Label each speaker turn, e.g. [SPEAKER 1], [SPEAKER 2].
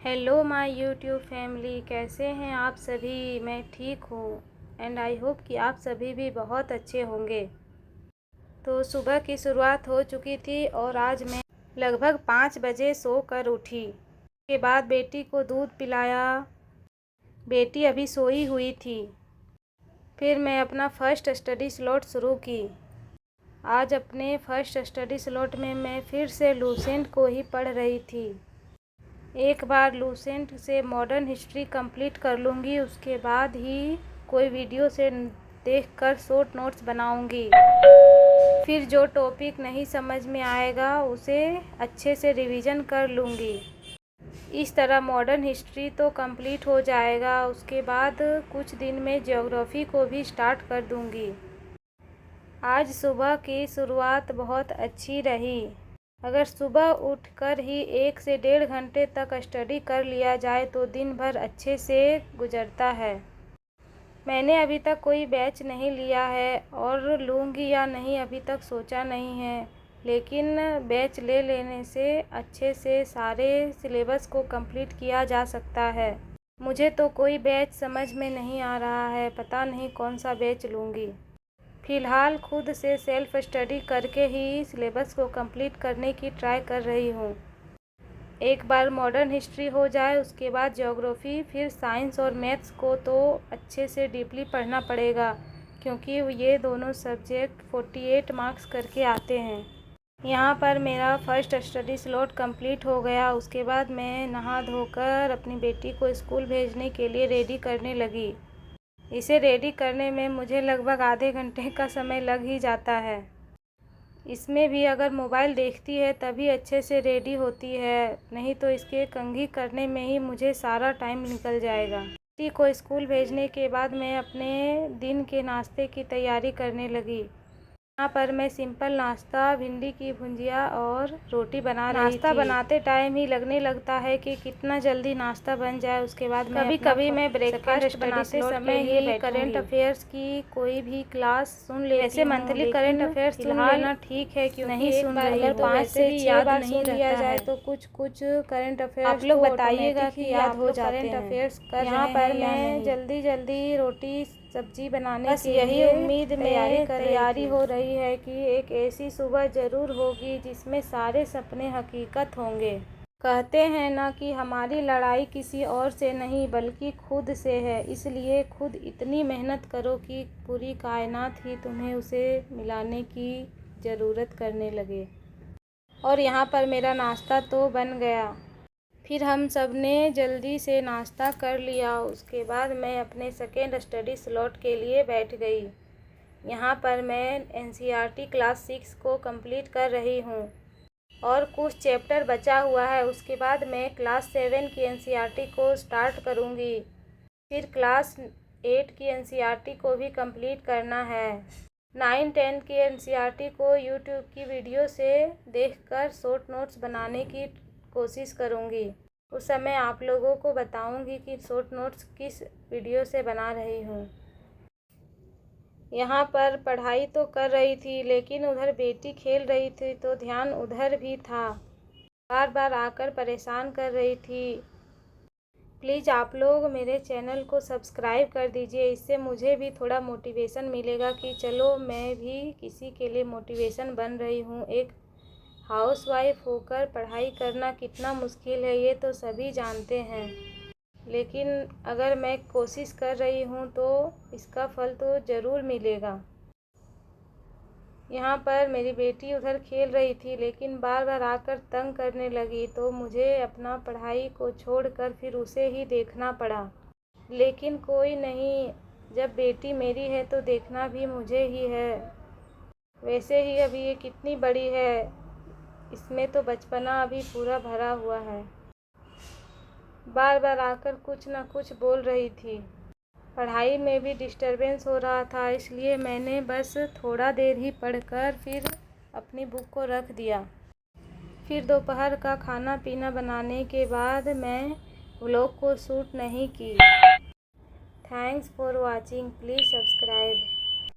[SPEAKER 1] Hello my YouTube family, कैसे हैं आप सभी। मैं ठीक हूँ एंड आई होप कि आप सभी भी बहुत अच्छे होंगे। तो सुबह की शुरुआत हो चुकी थी और आज मैं लगभग 5 बजे सो कर उठी। के बाद बेटी को दूध पिलाया। बेटी अभी सोई हुई थी। फिर मैं अपना फर्स्ट स्टडी स्लॉट शुरू की। आज अपने फर्स्ट स्टडी स्लॉट में मैं फिर से लूसेंट को ही पढ़ रही थी। एक बार लूसेंट से मॉडर्न हिस्ट्री कंप्लीट कर लूँगी, उसके बाद ही कोई वीडियो से देखकर शॉर्ट नोट्स बनाऊँगी। फिर जो टॉपिक नहीं समझ में आएगा उसे अच्छे से रिवीजन कर लूँगी। इस तरह मॉडर्न हिस्ट्री तो कंप्लीट हो जाएगा। उसके बाद कुछ दिन में ज्योग्राफी को भी स्टार्ट कर दूँगी। आज सुबह की शुरुआत बहुत अच्छी रही। अगर सुबह उठकर ही 1 से 1.5 घंटे तक स्टडी कर लिया जाए तो दिन भर अच्छे से गुजरता है। मैंने अभी तक कोई बैच नहीं लिया है और लूँगी या नहीं अभी तक सोचा नहीं है, लेकिन बैच ले लेने से अच्छे से सारे सिलेबस को कंप्लीट किया जा सकता है। मुझे तो कोई बैच समझ में नहीं आ रहा है, पता नहीं कौन सा बैच लूँगी। फ़िलहाल खुद से सेल्फ़ स्टडी करके ही सिलेबस को कंप्लीट करने की ट्राई कर रही हूँ। एक बार मॉडर्न हिस्ट्री हो जाए उसके बाद ज्योग्राफी, फिर साइंस और मैथ्स को तो अच्छे से डीपली पढ़ना पड़ेगा, क्योंकि ये दोनों सब्जेक्ट 48 मार्क्स करके आते हैं। यहाँ पर मेरा फर्स्ट स्टडी स्लॉट कंप्लीट हो गया। उसके बाद मैं नहा धोकर अपनी बेटी को स्कूल भेजने के लिए रेडी करने लगी। इसे रेडी करने में मुझे लगभग आधे घंटे का समय लग ही जाता है। इसमें भी अगर मोबाइल देखती है तभी अच्छे से रेडी होती है, नहीं तो इसके कंघी करने में ही मुझे सारा टाइम निकल जाएगा। बेटी को स्कूल भेजने के बाद मैं अपने दिन के नाश्ते की तैयारी करने लगी। यहाँ पर मैं सिंपल नाश्ता, भिंडी की भुंजिया और रोटी बना रही थी। नाश्ता बनाते टाइम ही लगने लगता है कि कितना जल्दी नाश्ता बन जाए। उसके बाद कभी कभी मैं ब्रेकफास्ट बनाते समय ही करंट अफेयर्स की कोई भी क्लास सुन लेती हूँ। ऐसे मंथली करंट अफेयर्स सुन लेना ठीक है, क्योंकि नहीं सुन रही हूँ। 5 से 6 बार सुन लिया जाए तो कुछ करंट अफेयर्स आप लोग बताइएगा कि याद हो जाते हैं। करंट अफेयर्स कर यहाँ पर मैं जल्दी रोटी सब्जी बनाने बस यही उम्मीद में तैयारी हो रही है कि एक ऐसी सुबह ज़रूर होगी जिसमें सारे सपने हकीकत होंगे। कहते हैं ना कि हमारी लड़ाई किसी और से नहीं बल्कि खुद से है, इसलिए खुद इतनी मेहनत करो कि पूरी कायनात ही तुम्हें उसे मिलाने की ज़रूरत करने लगे। और यहाँ पर मेरा नाश्ता तो बन गया। फिर हम सब ने जल्दी से नाश्ता कर लिया। उसके बाद मैं अपने सेकेंड स्टडी स्लॉट के लिए बैठ गई। यहाँ पर मैं एनसीईआरटी क्लास 6 को कंप्लीट कर रही हूँ और कुछ चैप्टर बचा हुआ है। उसके बाद मैं क्लास 7 की एनसीईआरटी को स्टार्ट करूँगी। फिर क्लास 8 की एनसीईआरटी को भी कंप्लीट करना है। 9, 10 की एनसीईआरटी को यूट्यूब की वीडियो से देखकर शॉर्ट नोट्स बनाने की कोशिश करूँगी। उस समय आप लोगों को बताऊँगी कि शॉर्ट नोट्स किस वीडियो से बना रही हूँ। यहाँ पर पढ़ाई तो कर रही थी, लेकिन उधर बेटी खेल रही थी तो ध्यान उधर भी था। बार बार आकर परेशान कर रही थी। प्लीज़ आप लोग मेरे चैनल को सब्सक्राइब कर दीजिए, इससे मुझे भी थोड़ा मोटिवेशन मिलेगा कि चलो मैं भी किसी के लिए मोटिवेशन बन रही हूँ। एक हाउसवाइफ होकर पढ़ाई करना कितना मुश्किल है ये तो सभी जानते हैं, लेकिन अगर मैं कोशिश कर रही हूँ तो इसका फल तो ज़रूर मिलेगा। यहाँ पर मेरी बेटी उधर खेल रही थी, लेकिन बार बार आकर तंग करने लगी तो मुझे अपना पढ़ाई को छोड़कर फिर उसे ही देखना पड़ा। लेकिन कोई नहीं, जब बेटी मेरी है तो देखना भी मुझे ही है। वैसे ही अभी ये कितनी बड़ी है, इसमें तो बचपना अभी पूरा भरा हुआ है। बार बार आकर कुछ न कुछ बोल रही थी। पढ़ाई में भी डिस्टरबेंस हो रहा था, इसलिए मैंने बस थोड़ा देर ही पढ़कर फिर अपनी बुक को रख दिया। फिर दोपहर का खाना पीना बनाने के बाद मैं व्लॉग को शूट नहीं की। Thanks for watching, please subscribe.